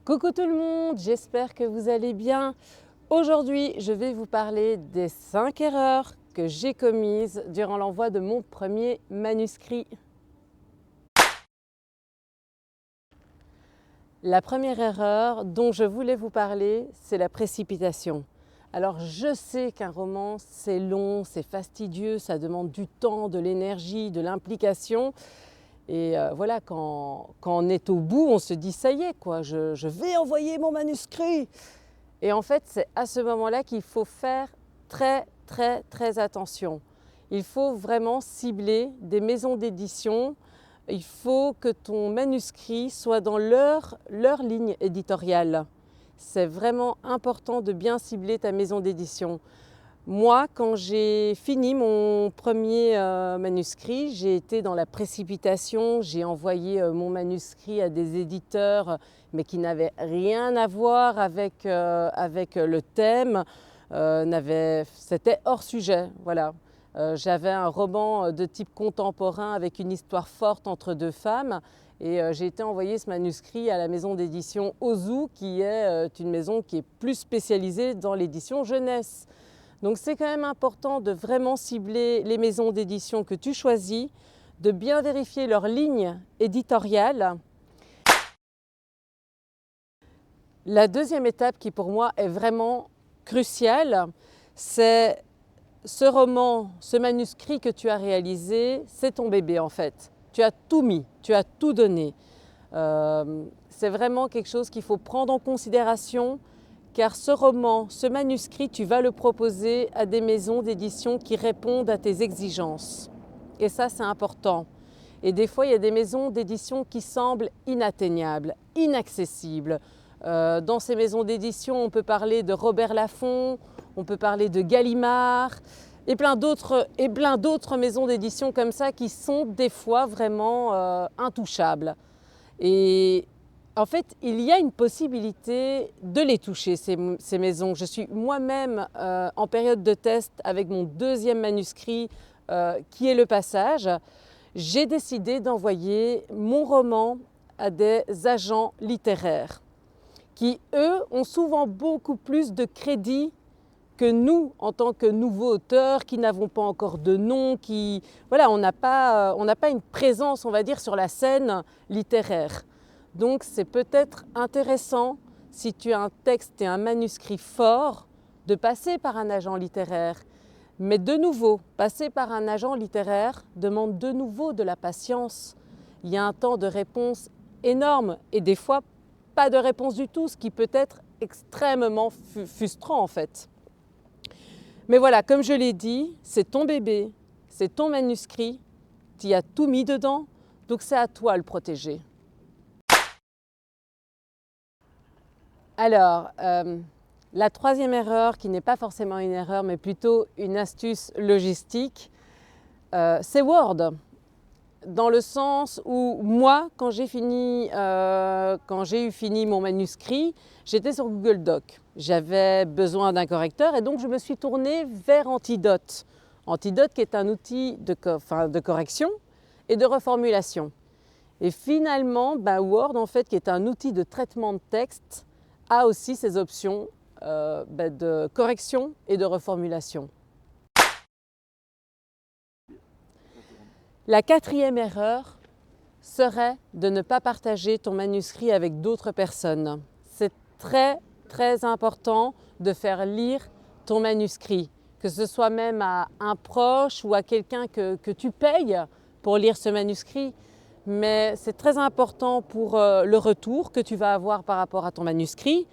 Coucou tout le monde, j'espère que vous allez bien. Aujourd'hui, je vais vous parler des 5 erreurs que j'ai commises durant l'envoi de mon premier manuscrit. La première erreur dont je voulais vous parler, c'est la précipitation. Alors je sais qu'un roman, c'est long, c'est fastidieux, ça demande du temps, de l'énergie, de l'implication. Et voilà, quand on est au bout, on se dit ça y est, quoi, je vais envoyer mon manuscrit. Et en fait, c'est à ce moment-là qu'il faut faire très attention. Il faut vraiment cibler des maisons d'édition. Il faut que ton manuscrit soit dans leur ligne éditoriale. C'est vraiment important de bien cibler ta maison d'édition. Moi, quand j'ai fini mon premier manuscrit, j'ai été dans la précipitation. J'ai envoyé mon manuscrit à des éditeurs, mais qui n'avaient rien à voir avec le thème. C'était hors sujet, voilà. J'avais un roman de type contemporain avec une histoire forte entre deux femmes. Et j'ai été envoyer ce manuscrit à la maison d'édition Ozu, qui est une maison qui est plus spécialisée dans l'édition jeunesse. Donc c'est quand même important de vraiment cibler les maisons d'édition que tu choisis, de bien vérifier leur ligne éditoriale. La deuxième étape qui pour moi est vraiment cruciale, c'est ce roman, ce manuscrit que tu as réalisé, c'est ton bébé en fait. Tu as tout mis, tu as tout donné. C'est vraiment quelque chose qu'il faut prendre en considération. Car ce roman, ce manuscrit, tu vas le proposer à des maisons d'édition qui répondent à tes exigences. Et ça, c'est important. Et des fois, il y a des maisons d'édition qui semblent inatteignables, inaccessibles. Dans ces maisons d'édition, on peut parler de Robert Laffont, on peut parler de Gallimard, et plein d'autres maisons d'édition comme ça qui sont des fois vraiment intouchables. Et en fait, il y a une possibilité de les toucher, ces maisons. Je suis moi-même en période de test avec mon deuxième manuscrit qui est Le Passage. J'ai décidé d'envoyer mon roman à des agents littéraires qui, eux, ont souvent beaucoup plus de crédit que nous, en tant que nouveaux auteurs, qui n'avons pas encore de nom, voilà, on n'a pas une présence, on va dire, sur la scène littéraire. Donc c'est peut-être intéressant, si tu as un texte et un manuscrit fort, de passer par un agent littéraire. Mais de nouveau, passer par un agent littéraire demande de nouveau de la patience. Il y a un temps de réponse énorme et des fois pas de réponse du tout, ce qui peut être extrêmement frustrant en fait. Mais voilà, comme je l'ai dit, c'est ton bébé, c'est ton manuscrit, tu y as tout mis dedans, donc c'est à toi de le protéger. Alors, la troisième erreur, qui n'est pas forcément une erreur, mais plutôt une astuce logistique, c'est Word. Dans le sens où moi, quand j'ai eu fini mon manuscrit, j'étais sur Google Doc. J'avais besoin d'un correcteur et donc je me suis tournée vers Antidote. Antidote qui est un outil de correction et de reformulation. Et finalement, Word, en fait, qui est un outil de traitement de texte, a aussi ses options de correction et de reformulation. La quatrième erreur serait de ne pas partager ton manuscrit avec d'autres personnes. C'est très important de faire lire ton manuscrit, que ce soit même à un proche ou à quelqu'un que tu payes pour lire ce manuscrit. Mais c'est très important pour le retour que tu vas avoir par rapport à ton manuscrit.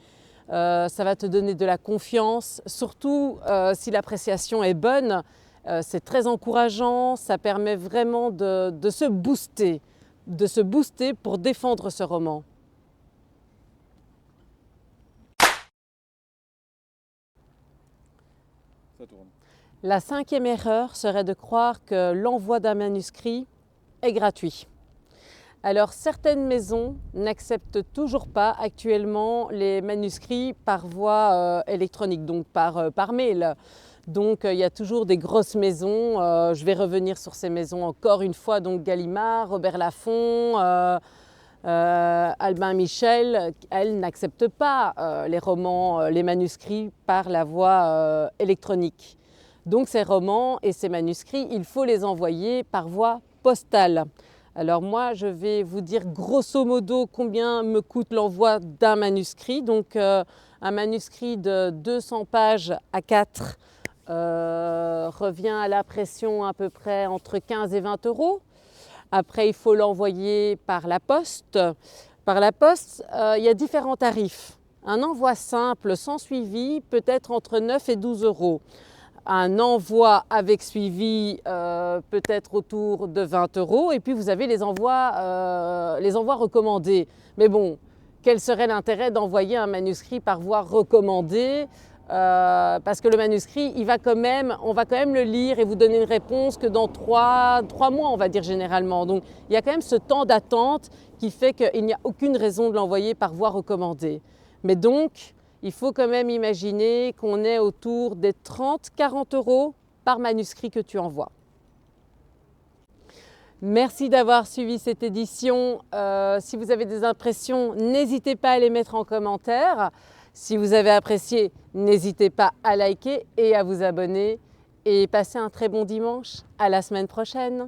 Ça va te donner de la confiance, surtout si l'appréciation est bonne. C'est très encourageant, ça permet vraiment de se booster pour défendre ce roman. La cinquième erreur serait de croire que l'envoi d'un manuscrit est gratuit. Alors certaines maisons n'acceptent toujours pas actuellement les manuscrits par voie électronique, donc par mail. Donc il y a toujours des grosses maisons, je vais revenir sur ces maisons encore une fois, donc Gallimard, Robert Laffont, Albin Michel, elle n'accepte pas les romans, les manuscrits par la voie électronique. Donc ces romans et ces manuscrits, il faut les envoyer par voie postale. Alors moi, je vais vous dire grosso modo combien me coûte l'envoi d'un manuscrit. Donc un manuscrit de 200 pages A4 revient à l'impression à peu près entre 15 et 20 euros. Après, il faut l'envoyer par la poste. Par la poste, il y a différents tarifs. Un envoi simple sans suivi peut être entre 9 et 12 euros. Un envoi avec suivi peut être autour de 20 euros. Et puis, vous avez les envois recommandés. Mais bon, quel serait l'intérêt d'envoyer un manuscrit par voie recommandée ? Parce que le manuscrit, on va quand même le lire et vous donner une réponse que dans 3 mois, on va dire généralement. Donc il y a quand même ce temps d'attente qui fait qu'il n'y a aucune raison de l'envoyer par voie recommandée. Mais donc, il faut quand même imaginer qu'on est autour des 30-40 euros par manuscrit que tu envoies. Merci d'avoir suivi cette édition. Si vous avez des impressions, n'hésitez pas à les mettre en commentaire. Si vous avez apprécié, n'hésitez pas à liker et à vous abonner. Et passez un très bon dimanche. À la semaine prochaine.